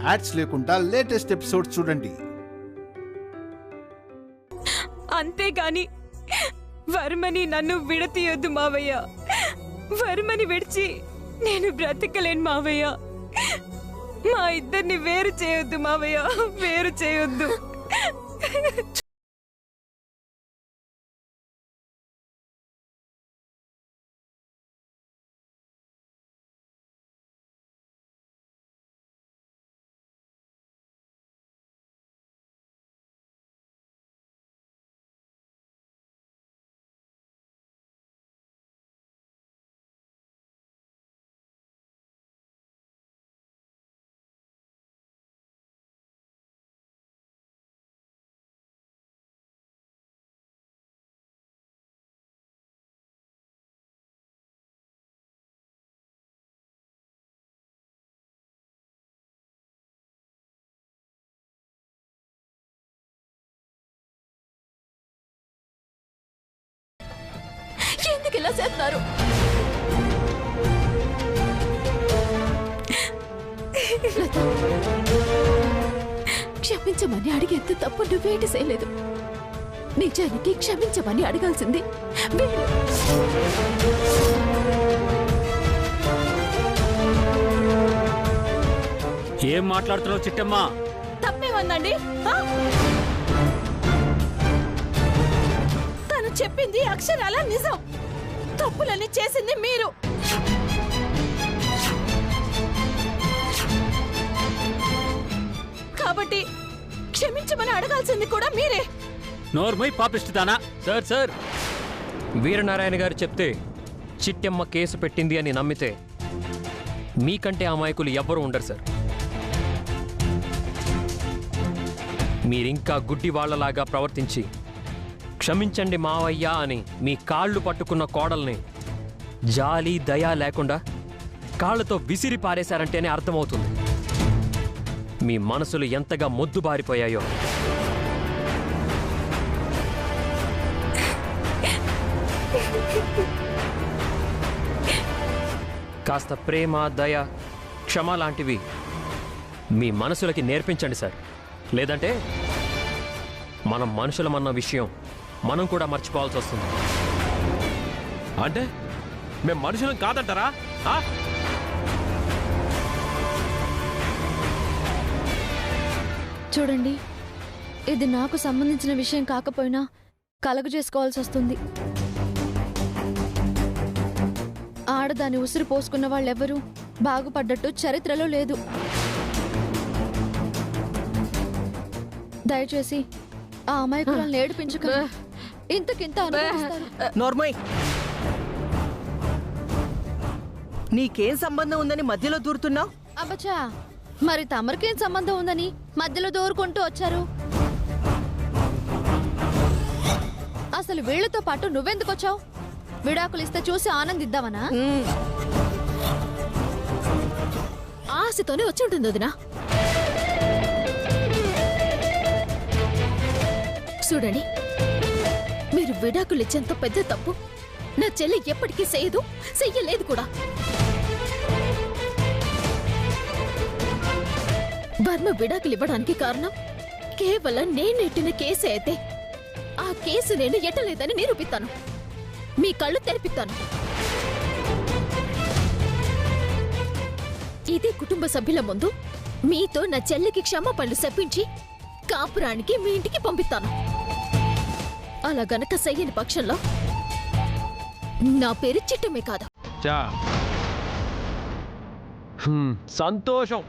Ads లేకుండా latest episodes చూడండి. అంతేగాని వర్మని నన్ను విడతీయొద్దు మావయ్య. వర్మని విడిచి నేను బ్రతకలేను మావయ్య. మా ఇద్దరిని వేరు చేయొద్దు మావయ్య, వేరు చేయొద్దు. ఎందుకు ఇలా చేస్తున్నారు? క్షమించమని అడిగేంత తప్పు నువ్వేంటి చేయలేదు. నిజానికి క్షమించమని అడగాల్సింది వీళ్ళు. ఏం మాట్లాడుతున్నావు చిట్టమ్మ? తప్పేమందండి? తను చెప్పింది అక్షరాల నిజం. తప్పులని చేసింది మీరు. కాబట్టి క్షమించమని అడగాల్సింది కూడా మీరే. నోర్మై పాపిస్తుతానా? సార్ సార్, వీరనారాయణ గారు చెప్తే చిట్టమ్మ కేసు పెట్టింది అని నమ్మితే మీకంటే అమాయకులు ఎవ్వరూ ఉండరు సార్. మీరింకా గుడ్డి వాళ్లలాగా ప్రవర్తించి క్షమించండి మావయ్య అని మీ కాళ్ళు పట్టుకున్న కోడల్ని జాలి దయా లేకుండా కాళ్ళతో విసిరి పారేశారంటేనే అర్థమవుతుంది మీ మనసులు ఎంతగా మొద్దుబారిపోయాయో. కాస్త ప్రేమ, దయ, క్షమ లాంటివి మీ మనసులకి నేర్పించండి సార్. లేదంటే మనం మనుషులమన్న విషయం మనం కూడా మర్చిపోవాల్సి వస్తుంది. అంటే మేము మనుషులం కాదంటారా? చూడండి, ఇది నాకు సంబంధించిన విషయం కాకపోయినా కలగ చేసుకోవాల్సి వస్తుంది. ఆడదాని ఉసిరు పోసుకున్న వాళ్ళెవరూ బాగుపడ్డట్టు చరిత్రలో లేదు. దయచేసి ఆ అమాయకులను ఏడిపించక ఇంతకింత అనుభవిస్తారు. నోర్మోయ్, నీకేం సంబంధం ఉందని మధ్యలో దూరుతున్నావు? అబ్బచ్చా, మరి తమరికేం సంబంధం ఉందని మధ్యలో దూరుకుంటూ వచ్చారు? అసలు వీళ్లతో పాటు నువ్వెందుకు వచ్చావు? విడాకులు ఇస్తే చూసి ఆనందిద్దామనా? ఆశతోనే వచ్చి ఉంటుంది వదినా. చూడండి, మీరు విడాకులు ఇచ్చేంత పెద్ద తప్పు నా చెల్లి ఎప్పటికీ చేయదు, చెయ్యలేదు కూడా. వర్మ విడాకులు ఇవ్వడానికి కారణం కేవలం నేను ఎట్టిన కేసు అయితే ఆ కేసు నేను ఎట్టలేదని నిరూపిస్తాను. మీ కళ్ళు తెరిపిస్తాను. ఇదే కుటుంబ సభ్యుల ముందు మీతో నా చెల్లికి క్షమాపణలు చెప్పించి కాపురానికి మీ ఇంటికి పంపిస్తాను. అలా గనక చెయ్యని పక్షంలో నా పేరు చిట్టమే కాదు. సంతోషం.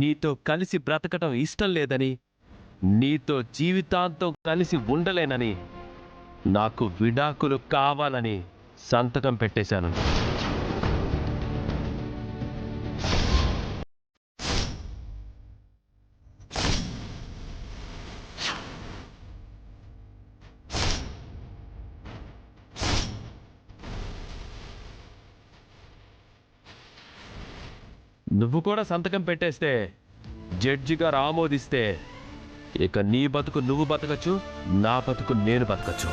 నీతో కలిసి బ్రతకటం ఇష్టం లేదని, నీతో జీవితాంతం కలిసి ఉండలేనని, నాకు విడాకులు కావాలని సంతకం పెట్టేశాను. నువ్వు కూడా సంతకం పెట్టేస్తే, జడ్జి గారు ఆమోదిస్తే ఇక నీ బతుకు నువ్వు బతకచ్చు, నా బతుకు నేను బతకచ్చు.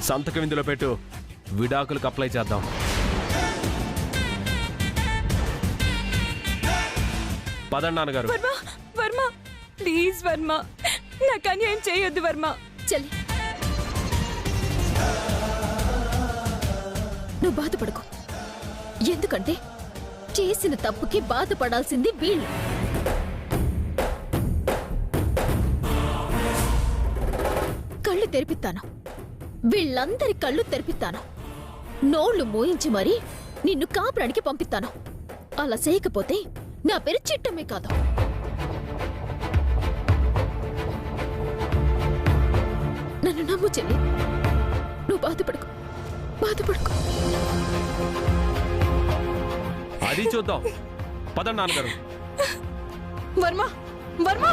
సంతకం ఇందులో పెట్టు, విడాకులకు అప్లై చేద్దాం. పదండి నాన్నగారు. వర్మ వర్మ ప్లీజ్ వర్మ, నాకు అన్యాయం చేయొద్దు వర్మ. చెల్లి నువ్వు బాధపడకు. ఎందుకంటే చేసిన తప్పుకి బాధపడాల్సింది వీళ్ళు. కళ్ళు తెరిపిస్తాను, వీళ్ళందరి కళ్ళు తెరిపిస్తాను. నోళ్లు మోయించి మరీ నిన్ను కాపురానికి పంపిస్తాను. అలా చేయకపోతే నా పేరు చిట్టమ్మే కాదు. నన్ను నమ్ము చెల్లి, నువ్వు బాధపడకు, బాధపడకు. అది చూద్దాం. పదండి నాన్నగారు. వర్మ వర్మ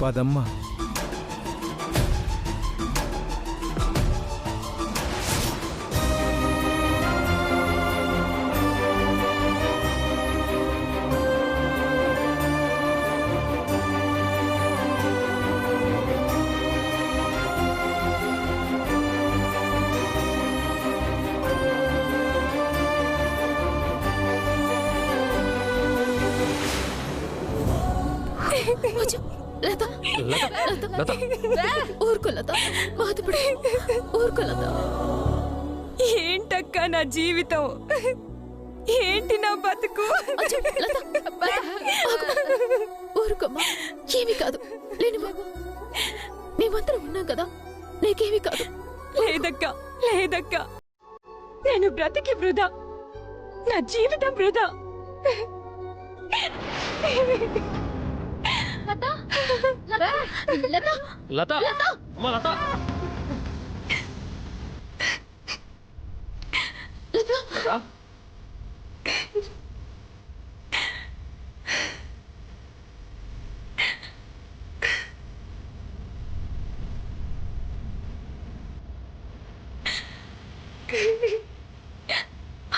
పదమ్మా. లత, లత, ఊరుకో లత, బాధపడు, ఊరుకో లత. ఏంటక్క నా జీవితం, ఏంటి నా బతుకు? ఊరుకోమ్మా, ఏమీ కాదు. లేని బాబు, మేమందరం ఉన్నాం కదా, నీకేమీ కాదు. లేదక్క లేదక్క, నేను బ్రతికి వృధా, నా జీవితం వృధా. లత, అమ్మా లత.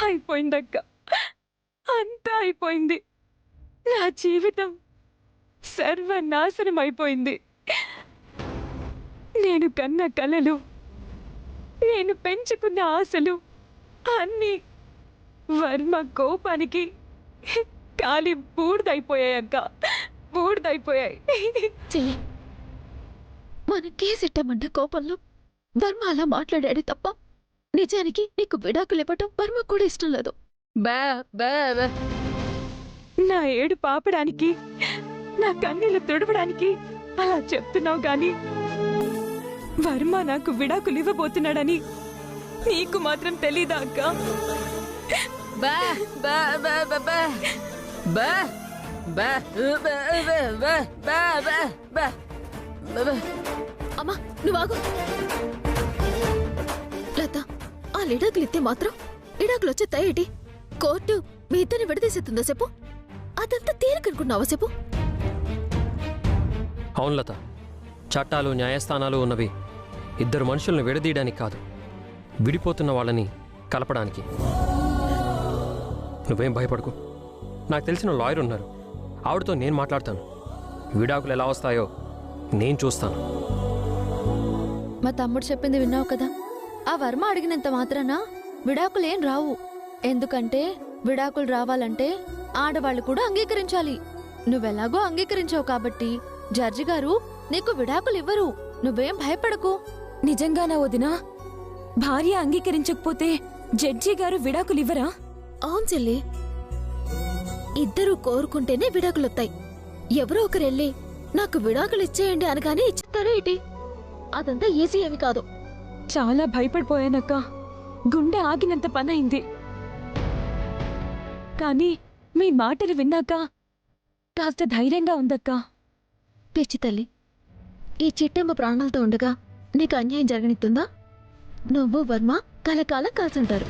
అయిపోయిందక్క, అంతా అయిపోయింది. నా జీవితం సర్వనాశనం అయిపోయింది. నేను కన్న కలలు, నేను పెంచుకున్న ఆశలు అన్నీ వర్మ కోపానికి కాలి బూడిదైపోయాయక్క, బూడిదైపోయాయి. చెల్లి, మన కేసిట్టమన్న కోపంలో వర్మ అలా మాట్లాడాడు తప్ప నిజానికి నీకు విడాకులు ఇవ్వటం వర్మ కూడా ఇష్టం లేదు. నా ఏడు పాపడానికి, నా కన్నీళ్లు తుడవడానికి అలా చెప్తున్నావు గాని వర్మ నాకు విడాకులు ఇవ్వబోతున్నాడని నీకు మాత్రం తెలీదా అక్క? అమ్మా నువ్వు ఆగు. లత, ఆ లిడాకులు ఇస్తే మాత్రం ఇడాకులు వచ్చేస్తాయేటి? కోర్టు మీ ఇద్దరిని విడదీసేస్తుందా చెప్పు? అదంతా తేలికనుకున్నావా చెప్పు? అవును లత, చట్టాలు న్యాయస్థానాలు ఉన్నవి ఇద్దరు మనుషులను విడదీయడానికి కాదు, విడిపోతున్న వాళ్ళని కలపడానికి. నువ్వేం భయపడకు, నాకు తెలిసిన లాయర్ ఉన్నారు, ఆవిడతో నేను మాట్లాడతాను. విడాకులు ఎలా వస్తాయో నేను చూస్తాను. మా తమ్ముడు చెప్పింది విన్నావు కదా, ఆ వర్మ అడిగినంత మాత్రాన విడాకులేం రావు. ఎందుకంటే విడాకులు రావాలంటే ఆడవాళ్ళు కూడా అంగీకరించాలి. నువ్వెలాగో అంగీకరించావు కాబట్టి జడ్జి గారు నీకు విడాకులు ఇవ్వరు. నువ్వేం భయపడకు. నిజంగానా వదినా? భార్య అంగీకరించకపోతే జడ్జి గారు విడాకులు ఇవ్వరా? అవును చెల్లి, ఇద్దరూ కోరుకుంటేనే విడాకులొత్తాయి. ఎవరో ఒకరెళ్ళి నాకు విడాకులు ఇచ్చేయండి అనగానే ఇచ్చేస్తారా ఏంటి? అదంతా ఈజీ ఏమి కాదు. చాలా భయపడిపోయానక్క, గుండె ఆగినంత పనైంది. కానీ మీ మాటలు విన్నాక కాస్త ధైర్యంగా ఉందక్కా. పిచ్చి తల్లి, ఈ చిట్టమ్మ ప్రాణాలతో ఉండగా నీకు అన్యాయం జరగనిస్తుందా? నువ్వు వర్మ కలకాలం కాసుంటారు.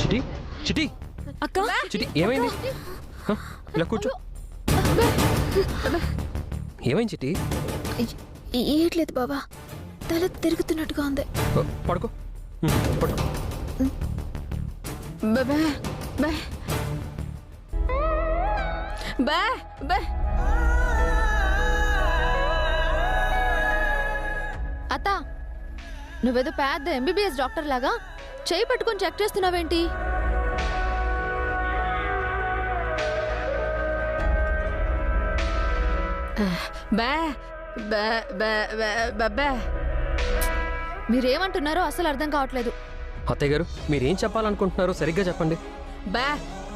చిటి చిటి అక్క చిటి ఏమైంది? హ? ఇలా కూర్చో. ఏమైంది చిటి? ఏట్లేదు బాబా, తల తిరుగుతున్నట్టుగా ఉంది. పడుకో. పడుకో. బాబా బా బా బా. అత్త, నువ్వేదో పెద్ద ఎంబీబీఎస్ డాక్టర్ లాగా చేయి పట్టుకొని చెక్ చేస్తున్నావేంటి? బా బా బా బా బా. మీరేమంటున్నారో అసలు అర్థం కావట్లేదు. అత్తయ్య గారు మీరేం చెప్పాలనుకుంటున్నారో సరిగ్గా చెప్పండి. బా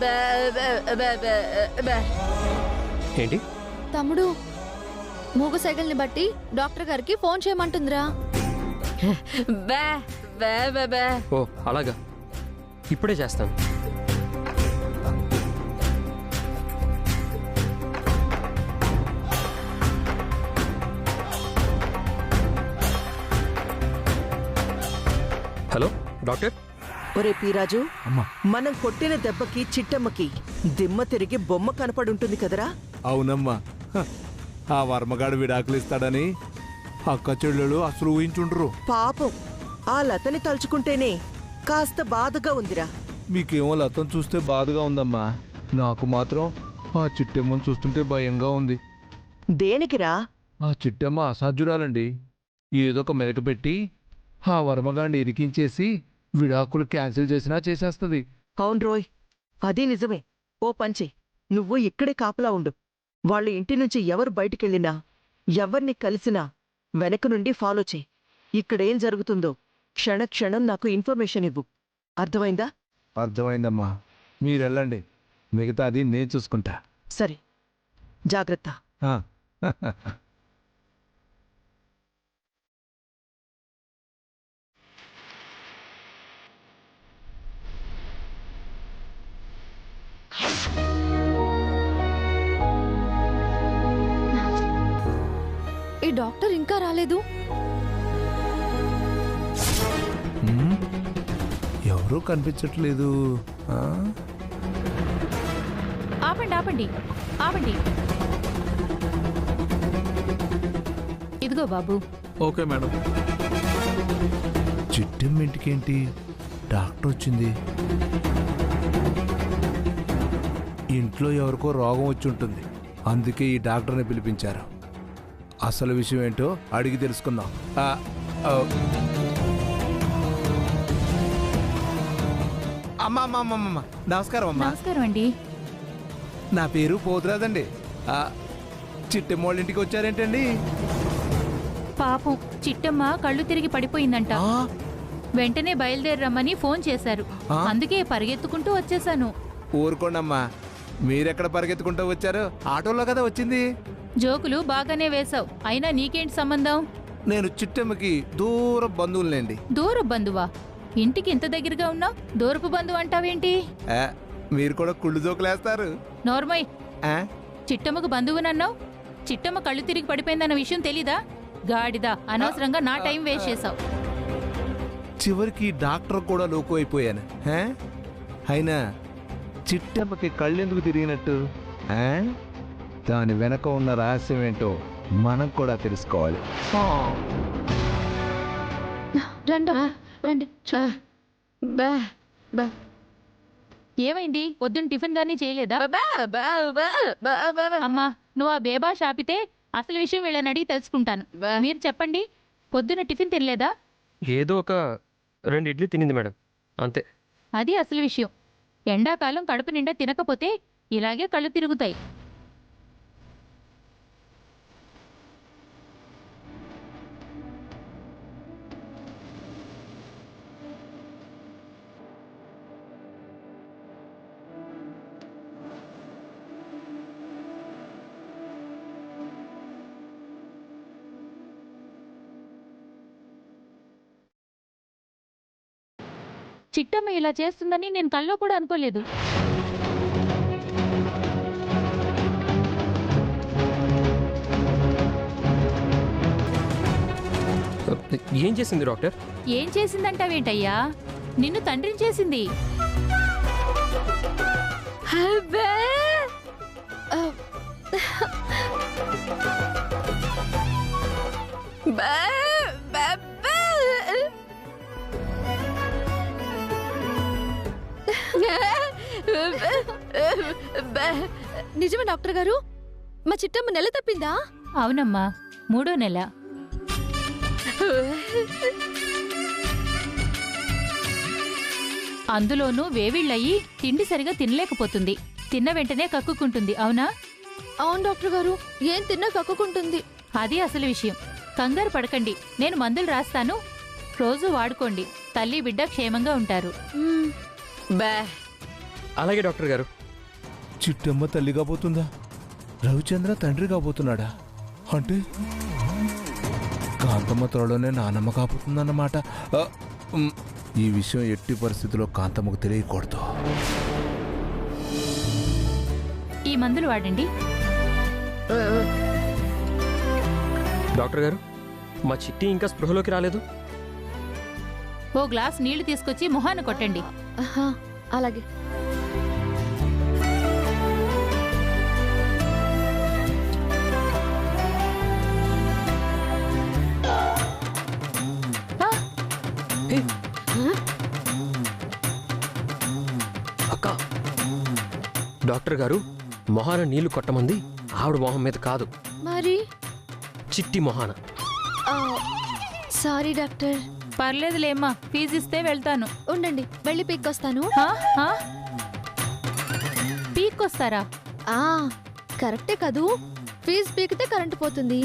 బా బా బా బా. ఏంటి? తమ్ముడు, మూగ సైకిల్ని బట్టి డాక్టర్ గారికి ఫోన్ చేయమంటుందిరా. బా బా బా బా. ఓ అలాగా, ఇప్పుడే చేస్తాను. Hello doctor. ఒరే పీరాజు, అమ్మా. మనం కొట్టిన దెబ్బకి చిట్టమ్మకి దిమ్మ తిరిగి బొమ్మ కనపడుంటుంది కదరా? అవునమ్మా. హ, ఆ వర్మగాడు విడాకులు ఇస్తాడని అక్క చెల్లెలు అసలు ఊహించుండ్రు. పాపం, ఆ లతని తలుచుకుంటేనే కాస్త బాధగా ఉందిరా. మీకేమో లతం చూస్తే బాధగా ఉందమ్మా, నాకు మాత్రం ఆ చిట్టమ్మని చూస్తుంటే భయంగా ఉంది. దేనికిరా? ఆ చిట్టమ్మ అసాధ్యురాలండి. ఏదో ఒక మెలక పెట్టి ఆ వర్మగాడిని ఇరికించేసి విడాకులు క్యాన్సిల్ చేసినా చేసేస్తుంది. అవును రోయ్, అది నిజమే. ఓ పంచి, నువ్వు ఇక్కడే కాపలా ఉండు. వాళ్ళ ఇంటి నుంచి ఎవరు బయటికెళ్ళినా, ఎవరిని కలిసినా వెనక నుండి ఫాలో చేయి. ఇక్కడేం జరుగుతుందో క్షణక్షణం నాకు ఇన్ఫర్మేషన్ ఇవ్వు. అర్థమైందా? అర్థమైందమ్మా, మీరెళ్ళండి, మిగతాది నేను చూసుకుంటా. సరే, జాగ్రత్త. ఆ. ఈ డాక్టర్ ఇంకా రాలేదు. ఎవరూ కనిపించట్లేదు. ఆ? ఆపండి ఆపండి ఆపండి. ఇదిగో బాబు. Okay madam. చిట్టమ్మ ఇంటికేంటి డాక్టర్ వచ్చింది? ఇంట్లో ఎవరికో రోగం వచ్చి ఉంటుంది, అందుకే ఈ డాక్టర్ని పిలిపించారు. అసలు విషయం ఏంటో అడిగి తెలుసుకుందాం. అమ్మా అమ్మా అమ్మమ్మ, నమస్కారం అమ్మా. నమస్కారం అండి. నా పేరు పోతురాదండి. చిట్టమ్మ వాళ్ళ ఇంటికి వచ్చారేంటండి? పాపం చిట్టమ్మ కళ్ళు తిరిగి పడిపోయిందంట. వెంటనే బయలుదేరి రమ్మని ఫోన్ చేశారు. అందుకే పరిగెత్తుకుంటూ వచ్చేసాను. ఊరుకోండమ్మా, మీరెక్కడ పరిగెత్తుకుంటూ వచ్చారు? ఆటోలో కదా వచ్చింది. జోకులు బాగానే వేశావు, అయినా నీకేంటి సంబంధం? నేను చిట్టమ్మకి దూర బంధువులేండి. దూర బంధువా? ఇంటికి ఇంత దగ్గరగా ఉన్నావు, దూరపు బంధువు అంటావేంటి? మీరు కూడా కుళ్ళు జోకులేస్తారు. నోర్మయ్, చిట్టమ్మకు బంధువునన్నావు. చిట్టమ్మ కళ్ళు తిరిగి పడిపోయిందన్న విషయం తెలీదా? గాడిదా, అనవసరంగా నా టైం వేస్ట్ చేశావు. చివరికి డాక్టర్ కూడా లోకు అయిపోయాను. అయినా చిట్టమ్మకి కళ్ళెందుకు తిరిగినట్టు? దాని వెనక ఉన్న రహస్యం ఏంటో మనం కూడా తెలుసుకోవాలి. ఏమైంది? పొద్దున్న టిఫిన్ గానీ చేయలేదా? అమ్మా, నువ్వు ఆ బేబాష్ ఆపితే అసలు విషయం వీళ్ళని అడిగి తెలుసుకుంటాను. మీరు చెప్పండి, పొద్దున్న టిఫిన్ తినలేదా? ఏదో ఒక 2 ఇడ్లీ తినింది మేడం, అంతే. అది అసలు విషయం. ఎండాకాలం కడుపు నిండా తినకపోతే ఇలాగే కళ్ళు తిరుగుతాయి. చిట్టమ్మ ఇలా చేస్తుందని నేను కల్లో కూడా అనుకోలేదు. ఏం చేసింది డాక్టర్? ఏం చేసిందంటావేంటయ్యా? నిన్ను తండ్రిని చేసింది. అబ్బే! ఆ, బే, బే, బే. బే. నిజమే డాక్టర్ గారు, మా చిట్టమ్మ నెల తప్పిందా? అవునమ్మా, 3వ నెల. అందులోనూ వేవిళ్ళయి తిండి సరిగా తినలేకపోతుంది. తిన్న వెంటనే కక్కుకుంటుంది. అవునా? అవును డాక్టర్ గారు, ఏం తిన్నా కక్కుకుంటుంది. అది అసలు విషయం. కంగారు పడకండి, నేను మందులు రాస్తాను, రోజు వాడుకోండి. తల్లి బిడ్డ క్షేమంగా ఉంటారు. బే. అలాగే డాక్టర్ గారు. చిట్టమ్మ తల్లి కాబోతుందా? రవిచంద్ర తండ్రి కాబోతున్నాడా? అంటే కాంతమ్మ త్వరలోనే నానమ్మ కాబోతుందన్నమాట. ఈ విషయం ఎట్టి పరిస్థితిలో కాంతమ్మకు తెలియకూడదు. ఈ మందులు వాడండి. డాక్టర్ గారు, మా చిట్టి ఇంకా స్పృహలోకి రాలేదు. ఓ గ్లాస్ నీళ్లు తీసుకొచ్చి మొహాన్ని కొట్టండి. ఆహా, అలాగే. అక్క, డాక్టర్ గారు మొహాన నీళ్లు కొట్టమంది ఆవిడ మొహం మీద కాదు, మరి చిట్టి మొహాన. Sorry doctor. పర్లేదులేమ్మా, ఫీజు ఇస్తే వెళ్తాను. ఉండండి, వెళ్ళి పీక్కొస్తాను. పీక్కొస్తారా? కరెక్టే కదూ. ఫీజు పీకితే కరెంటు పోతుంది.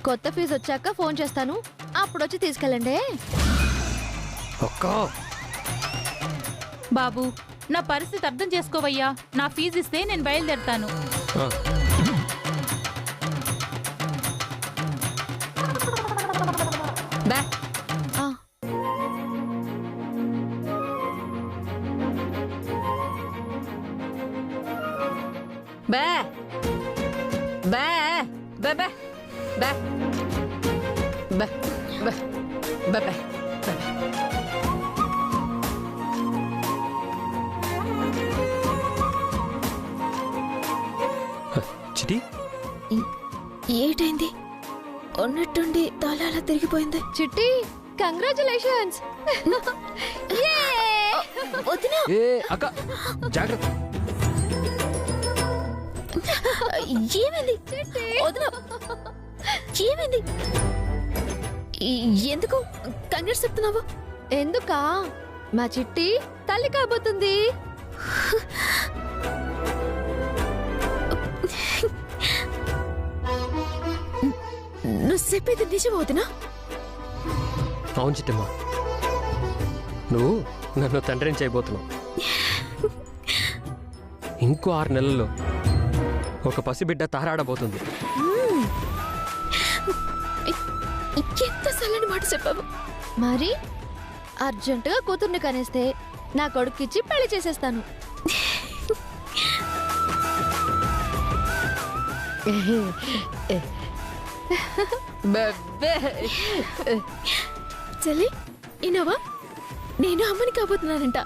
కొత్త ఫీజు వచ్చాక ఫోన్ చేస్తాను, అప్పుడొచ్చి తీసుకెళ్ళండి. అక్క బాబు, నా పరిస్థితి అర్థం చేసుకోవయ్యా. నా ఫీజు ఇస్తే నేను బయలుదేరతాను. బా. బా బా బా బా బా బా బా బా. చిట్టి, ఏటైంది? ఉన్నట్టుండి తాళాలా తిరిగిపోయింది. చిట్టి, కంగ్రాచులేషన్స్. వదినా, ఏ అక్క జాగ్రత్త. ఏమైంది? వదినా, ఏమైంది? ఎందుకు కంగారు చెప్తున్నావు? ఎందుకా? మా చిట్టి తల్లి కాబోతుంది. నువ్వు చెప్పేది నిజం వదినా? అవును చిట్టమ్మ, నువ్వు నన్ను తండ్రిని చేయబోతున్నావు. ఇంకో 6 నెలల్లో ఒక పసిబిడ్డ తారాడబోతుంది. ఎంత సల్లని మాట చెప్పావు. మరి అర్జెంటుగా కూతుర్ని కనేస్తే నా కొడుక్కిచ్చి పెళ్లి చేసేస్తాను. చెల్లి, ఇనవా? నేను అమ్మని కాబోతున్నానంట,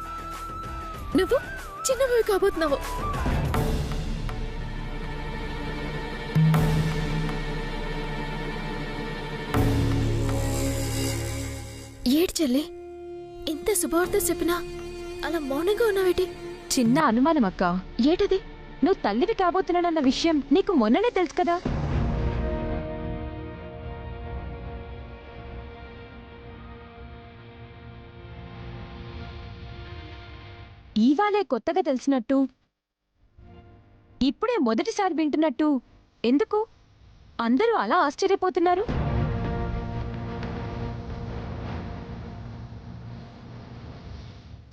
నువ్వు చిన్నవి కాబోతున్నావు. ఏడు చెల్లి, ఇంత శుభవార్త చెప్పినా అలా మౌనంగా ఉన్నావేటి? చిన్న అనుమానం అక్క. ఏటది? నువ్వు తల్లివి కాబోతున్నానన్న విషయం నీకు మొన్ననే తెలుసు కదా. ఇవాళే కొత్తగా తెలిసినట్టు, ఇప్పుడే మొదటిసారి వింటున్నట్టు ఎందుకు అందరూ అలా ఆశ్చర్యపోతున్నారు?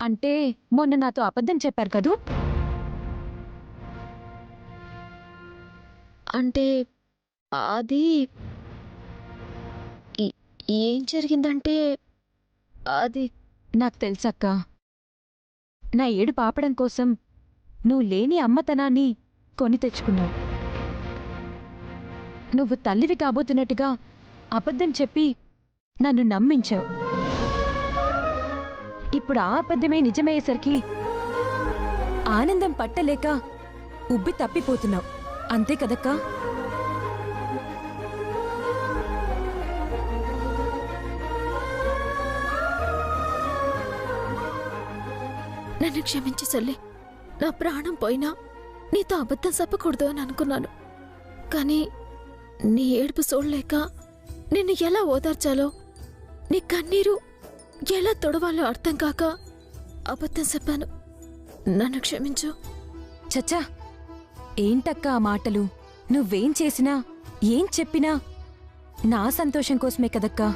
అంటే మొన్న నాతో అబద్ధం చెప్పారు కదూ? అంటే అది ఏం జరిగిందంటే అది నాకు తెలుసక్క. నా ఏడు పాపడం కోసం నువ్వు లేని అమ్మతనాన్ని కొని తెచ్చుకున్నావు. నువ్వు తల్లివి కాబోతున్నట్టుగా అబద్ధం చెప్పి నన్ను నమ్మించావు. ఇప్పుడు ఆ అబద్ధమే నిజమయ్యేసరికి ఆనందం పట్టలేక ఉబ్బి తప్పిపోతున్నావు. అంతే కదక్కా? నన్ను క్షమించి చెల్లి. నా ప్రాణం పోయినా నీతో అబద్ధం చెప్పకూడదు అని అనుకున్నాను. కానీ నీ ఏడుపు చూడలేక నిన్ను ఎలా ఓదార్చాలో, నీ కన్నీరు ఎలా తొడవాలో అర్థం కాక అబద్ధం చెప్పాను. నన్ను క్షమించు. చచ్చా, ఏంటక్కా ఆ మాటలు? నువ్వేం చేసినా ఏం చెప్పినా నా సంతోషం కోసమే కదక్కా.